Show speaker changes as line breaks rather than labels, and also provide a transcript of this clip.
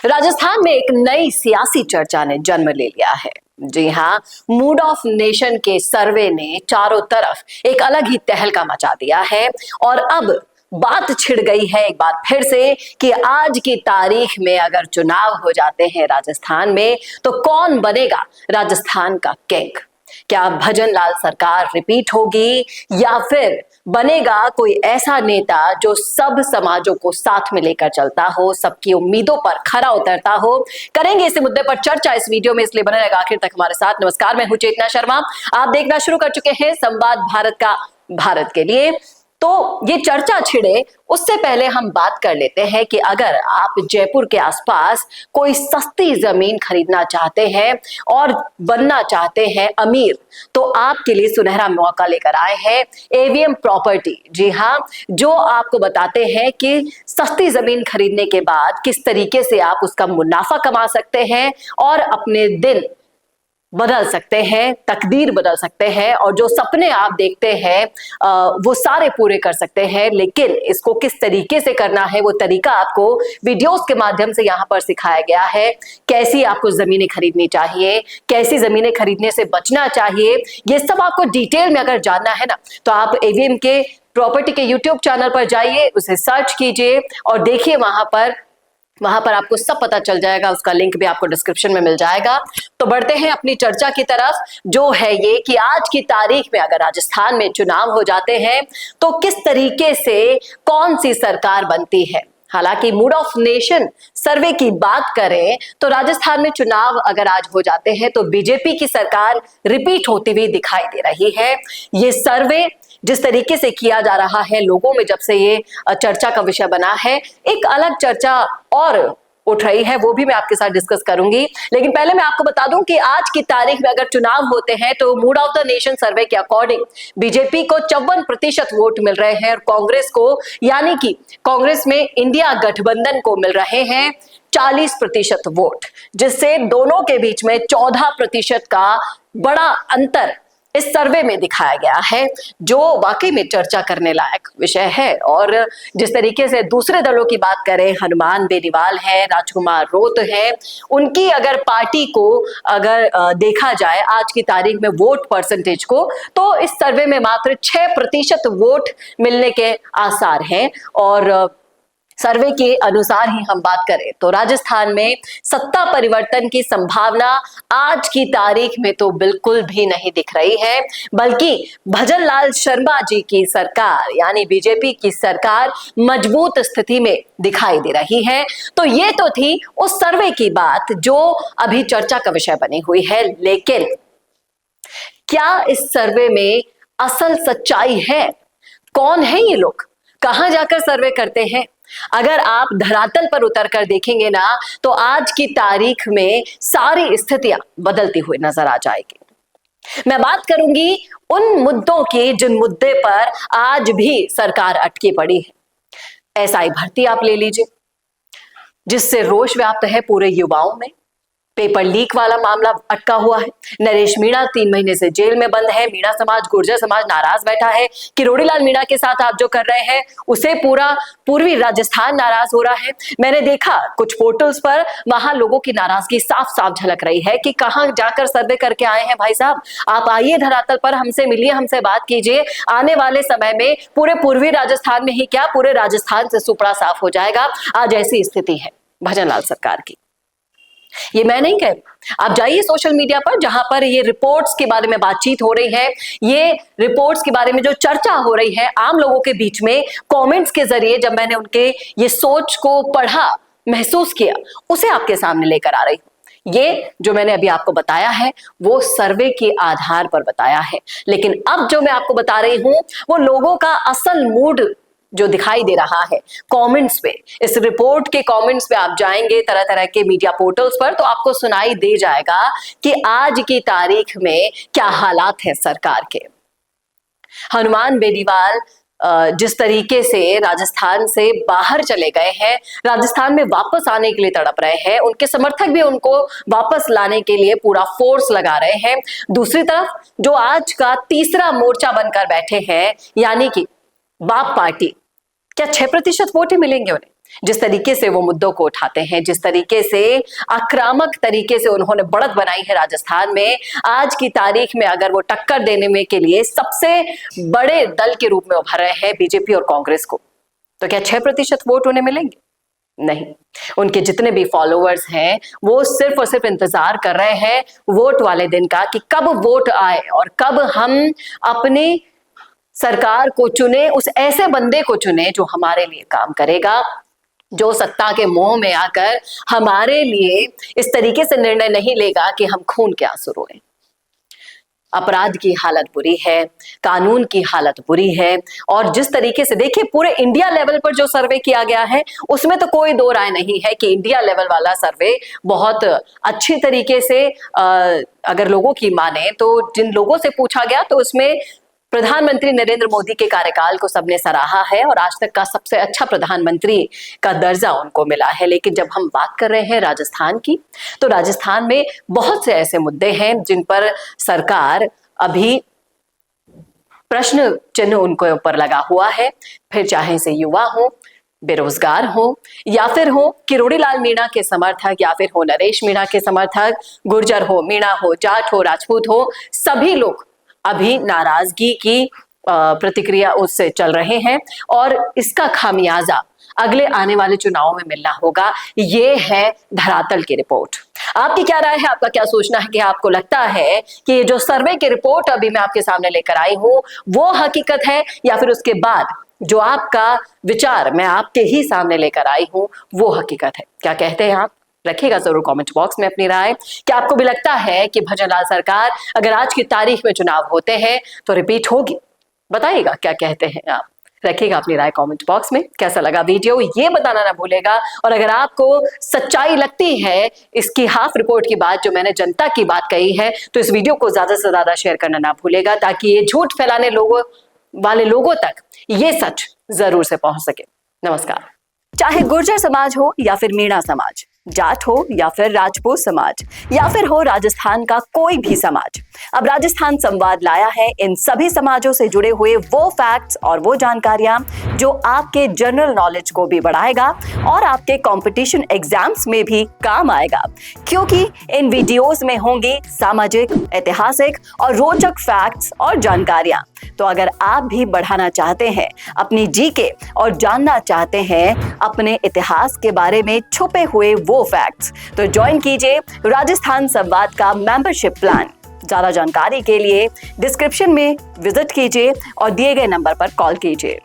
राजस्थान में एक नई सियासी चर्चा ने जन्म ले लिया है। जी हाँ, मूड ऑफ नेशन के सर्वे ने चारों तरफ एक अलग ही तहलका मचा दिया है और अब बात छिड़ गई है एक बार फिर से कि आज की तारीख में अगर चुनाव हो जाते हैं राजस्थान में तो कौन बनेगा राजस्थान का किंग। क्या भजन लाल सरकार रिपीट होगी या फिर बनेगा कोई ऐसा नेता जो सब समाजों को साथ में लेकर चलता हो, सबकी उम्मीदों पर खरा उतरता हो। करेंगे इस मुद्दे पर चर्चा इस वीडियो में, इसलिए बने रहेगा आखिर तक हमारे साथ। नमस्कार, मैं हूं चेतना शर्मा। आप देखना शुरू कर चुके हैं संवाद भारत का भारत के लिए। तो ये चर्चा छिड़े उससे पहले हम बात कर लेते हैं कि अगर आप जयपुर के आसपास कोई सस्ती जमीन खरीदना चाहते हैं और बनना चाहते हैं अमीर, तो आपके लिए सुनहरा मौका लेकर आए हैं एवीएम प्रॉपर्टी। जी हाँ, जो आपको बताते हैं कि सस्ती जमीन खरीदने के बाद किस तरीके से आप उसका मुनाफा कमा सकते हैं और अपने दिन बदल सकते हैं, तकदीर बदल सकते हैं और जो सपने आप देखते हैं वो सारे पूरे कर सकते हैं। लेकिन इसको किस तरीके से करना है वो तरीका आपको वीडियोस के माध्यम से यहाँ पर सिखाया गया है। कैसी आपको जमीनें खरीदनी चाहिए, कैसी जमीनें खरीदने से बचना चाहिए, ये सब आपको डिटेल में अगर जानना है ना, तो आप एवीएम के प्रॉपर्टी के यूट्यूब चैनल पर जाइए, उसे सर्च कीजिए और देखिए वहां पर आपको सब पता चल जाएगा। उसका लिंक भी आपको डिस्क्रिप्शन में मिल जाएगा। तो बढ़ते हैं अपनी चर्चा की तरफ, जो है ये कि आज की तारीख में अगर राजस्थान में चुनाव हो जाते हैं तो किस तरीके से कौन सी सरकार बनती है। हालांकि मूड ऑफ नेशन सर्वे की बात करें तो राजस्थान में चुनाव अगर आज हो जाते हैं तो बीजेपी की सरकार रिपीट होती हुई दिखाई दे रही है। ये सर्वे जिस तरीके से किया जा रहा है, लोगों में जब से ये चर्चा का विषय बना है, एक अलग चर्चा और उठ रही है, वो भी मैं आपके साथ डिस्कस करूंगी। लेकिन पहले मैं आपको बता दूं कि आज की तारीख में अगर चुनाव होते हैं तो मूड ऑफ द नेशन सर्वे के अकॉर्डिंग बीजेपी को 54% वोट मिल रहे हैं और कांग्रेस को, यानी कि कांग्रेस में इंडिया गठबंधन को मिल रहे हैं 40% वोट, जिससे दोनों के बीच में 14% का बड़ा अंतर इस सर्वे में दिखाया गया है, जो वाकई में चर्चा करने लायक विषय है। और जिस तरीके से दूसरे दलों की बात करें, हनुमान बेनीवाल है, राजकुमार रोत है, उनकी अगर पार्टी को अगर देखा जाए आज की तारीख में वोट परसेंटेज को, तो इस सर्वे में मात्र 6% वोट मिलने के आसार हैं। और सर्वे के अनुसार ही हम बात करें तो राजस्थान में सत्ता परिवर्तन की संभावना आज की तारीख में तो बिल्कुल भी नहीं दिख रही है, बल्कि भजन लाल शर्मा जी की सरकार यानी बीजेपी की सरकार मजबूत स्थिति में दिखाई दे रही है। तो ये तो थी उस सर्वे की बात जो अभी चर्चा का विषय बनी हुई है। लेकिन क्या इस सर्वे में असल सच्चाई है? कौन है ये लोग? कहां जाकर सर्वे करते हैं? अगर आप धरातल पर उतर कर देखेंगे ना, तो आज की तारीख में सारी स्थितियां बदलती हुई नजर आ जाएगी। मैं बात करूंगी उन मुद्दों की जिन मुद्दे पर आज भी सरकार अटकी पड़ी है। एसआई भर्ती आप ले लीजिए, जिससे रोष व्याप्त है पूरे युवाओं में। पेपर लीक वाला मामला अटका हुआ है। नरेश मीणा 3 महीने से जेल में बंद है। मीणा समाज, गुर्जर समाज नाराज बैठा है। किरोड़ी लाल मीणा के साथ आप जो कर रहे हैं उसे पूरा पूर्वी राजस्थान नाराज हो रहा है। मैंने देखा कुछ पोर्टल्स पर, वहां लोगों की नाराजगी साफ साफ झलक रही है कि कहां जाकर सर्वे करके आए हैं भाई साहब। आप आइए धरातल पर, हमसे मिलिए, हमसे बात कीजिए। आने वाले समय में पूरे पूर्वी राजस्थान में ही क्या, पूरे राजस्थान से सुपड़ा साफ हो जाएगा। आज ऐसी स्थिति है भजन लाल सरकार की। ये मैं नहीं कह, आप जाइए सोशल मीडिया पर जहां पर ये रिपोर्ट्स के बारे में बातचीत हो रही है, ये रिपोर्ट्स के बारे में जो चर्चा हो रही है आम लोगों के बीच में कमेंट्स के जरिए, जब मैंने उनके ये सोच को पढ़ा, महसूस किया, उसे आपके सामने लेकर आ रही हूं। ये जो मैंने अभी आपको बताया है वो सर्वे के आधार पर बताया है, लेकिन अब जो मैं आपको बता रही हूं वो लोगों का असल मूड जो दिखाई दे रहा है कमेंट्स पे। इस रिपोर्ट के कमेंट्स पे आप जाएंगे तरह तरह के मीडिया पोर्टल्स पर, तो आपको सुनाई दे जाएगा कि आज की तारीख में क्या हालात है सरकार के। हनुमान बेनीवाल जिस तरीके से राजस्थान से बाहर चले गए हैं, राजस्थान में वापस आने के लिए तड़प रहे हैं, उनके समर्थक भी उनको वापस लाने के लिए पूरा फोर्स लगा रहे हैं। दूसरी तरफ जो आज का तीसरा मोर्चा बनकर बैठे हैं, यानी कि बाप पार्टी, क्या 6% वोट ही मिलेंगे उन्हें? जिस तरीके से वो मुद्दों को उठाते हैं, जिस तरीके से आक्रामक तरीके से उन्होंने बढ़त बनाई है राजस्थान में, आज की तारीख में अगर वो टक्कर देने में के लिए सबसे बड़े दल के रूप में उभर रहे हैं बीजेपी और कांग्रेस को, तो क्या 6% वोट उन्हें मिलेंगे? नहीं। उनके जितने भी फॉलोअर्स हैं वो सिर्फ और सिर्फ इंतजार कर रहे हैं वोट वाले दिन का कि कब वोट आए और कब हम अपनी सरकार को चुने, उस ऐसे बंदे को चुने जो हमारे लिए काम करेगा, जो सत्ता के मोह में आकर हमारे लिए इस तरीके से निर्णय नहीं लेगा कि हम खून के आंसू रोएं। अपराध की हालत बुरी है, कानून की हालत बुरी है, और जिस तरीके से देखिए पूरे इंडिया लेवल पर जो सर्वे किया गया है उसमें तो कोई दो राय नहीं है कि इंडिया लेवल वाला सर्वे बहुत अच्छी तरीके से अगर लोगों की माने तो जिन लोगों से पूछा गया तो उसमें प्रधानमंत्री नरेंद्र मोदी के कार्यकाल को सबने सराहा है और आज तक का सबसे अच्छा प्रधानमंत्री का दर्जा उनको मिला है। लेकिन जब हम बात कर रहे हैं राजस्थान की, तो राजस्थान में बहुत से ऐसे मुद्दे हैं जिन पर सरकार अभी प्रश्न चिन्ह उनके ऊपर लगा हुआ है। फिर चाहे से युवा हो, बेरोजगार हो, या फिर हो किरोड़ी लाल मीणा के समर्थक, या फिर हो नरेश मीणा के समर्थक, गुर्जर हो, मीणा हो, जाट हो, राजपूत हो, सभी लोग अभी नाराजगी की प्रतिक्रिया उससे चल रहे हैं और इसका खामियाजा अगले आने वाले चुनावों में मिलना होगा। ये है धरातल की रिपोर्ट। आपकी क्या राय है? आपका क्या सोचना है कि आपको लगता है कि ये जो सर्वे की रिपोर्ट अभी मैं आपके सामने लेकर आई हूं वो हकीकत है, या फिर उसके बाद जो आपका विचार मैं आपके ही सामने लेकर आई हूं वो हकीकत है? क्या कहते हैं आप? रखिएगा जरूर कमेंट बॉक्स में अपनी राय। क्या आपको भी लगता है कि भजनलाल सरकार अगर आज की तारीख में चुनाव होते हैं तो रिपीट होगी? बताइएगा क्या कहते हैं आप। रखिएगा अपनी राय कमेंट बॉक्स में। कैसा लगा वीडियो ये बताना ना भूलेगा, और अगर आपको सच्चाई लगती है इसकी हाफ रिपोर्ट की बात जो मैंने जनता की बात कही है तो इस वीडियो को ज्यादा से ज्यादा शेयर करना ना भूलेगा, ताकि ये झूठ फैलाने वाले लोगों तक ये सच जरूर से पहुंच सके। नमस्कार। चाहे गुर्जर समाज हो या फिर मीणा समाज, जाट हो या फिर राजपूत समाज, या फिर हो राजस्थान का कोई भी समाज, अब राजस्थान संवाद लाया है इन सभी समाजों से जुड़े हुए वो फैक्ट्स और वो जानकारियां जो आपके जनरल नॉलेज को भी बढ़ाएगा और आपके कंपटीशन एग्जाम्स में भी काम आएगा, क्योंकि इन वीडियोस में होंगी सामाजिक, ऐतिहासिक और रोचक फैक्ट्स और जानकारियां। तो अगर आप भी बढ़ाना चाहते हैं अपनी जीके और जानना चाहते हैं अपने इतिहास के बारे में छुपे हुए वो फैक्ट्स, तो ज्वाइन कीजिए राजस्थान संवाद का मेंबरशिप प्लान। ज्यादा जानकारी के लिए डिस्क्रिप्शन में विजिट कीजिए और दिए गए नंबर पर कॉल कीजिए।